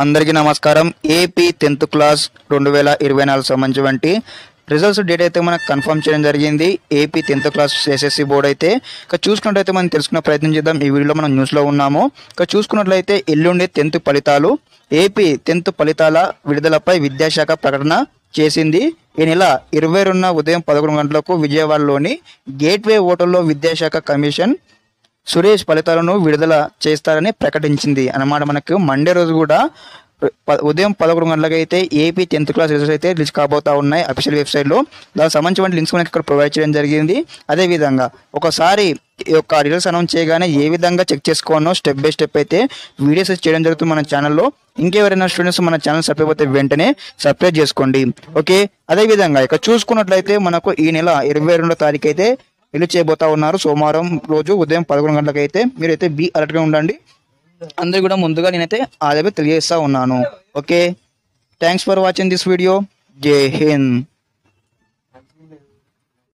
అందరికీ నమస్కారం. AP 10th class 2024 సంబంధించి రిజల్ట్స్ డేట్ అయితే మనకు కన్ఫర్మ్ చేయడం జరిగింది. AP 10th class SSC board అయితే ఇక చూసుకున్నట్లయితే మనం తెలుసుకునే ప్రయత్నం చేద్దాం. ఈ వీడియోలో మనం న్యూస్లో ఉన్నాము. ఇక చూసుకున్నట్లయితే ఎల్లుండి 10th ఫలితాలు, ఏపీ 10th ఫలితాల విడుదలపై విద్యాశాఖ ప్రకటన చేసింది. ఈ నెల 22న ఉదయం 11 గంటలకు విజయవాడలోని గేట్వే హోటల్లో విద్యాశాఖ కమిషన్ సురేష్ ఫలితాలను విడుదల చేస్తారని ప్రకటించింది అన్నమాట. మనకు మండే రోజు కూడా ఉదయం 11 గంటలకు అయితే ఏపీ 10th క్లాస్ రిజల్ట్స్ అయితే రిలీజ్ కాబోతా ఉన్నాయి అఫీషియల్ వెబ్సైట్లో. దానికి సంబంధించిన లింక్స్ మనకి ఇక్కడ ప్రొవైడ్ చేయడం జరిగింది. అదేవిధంగా ఒకసారి ఈ యొక్క రిజల్ట్స్ అనౌన్స్ చేయగానే ఏ విధంగా చెక్ చేసుకోవాలో స్టెప్ బై స్టెప్ అయితే వీడియోస్ చేయడం జరుగుతుంది మన ఛానల్లో. ఇంకెవరైనా స్టూడెంట్స్ మన ఛానల్ సబ్స్క్రైబ్ అయితే వెంటనే సబ్స్క్రైబ్ చేసుకోండి. ఓకే, అదేవిధంగా ఇక చూసుకున్నట్లయితే మనకు ఈ నెల 22వ తారీఖు అయితే రిలీజ్ చేయబోతా ఉన్నారు. సోమవారం రోజు ఉదయం 11 గంటలకు అయితే మీరైతే బీ అలర్ట్గా ఉండండి. అందరికీ కూడా ముందుగా నేనైతే ఆదాయ తెలియజేస్తా ఉన్నాను. Okay, thanks for watching this video. జై హింద్.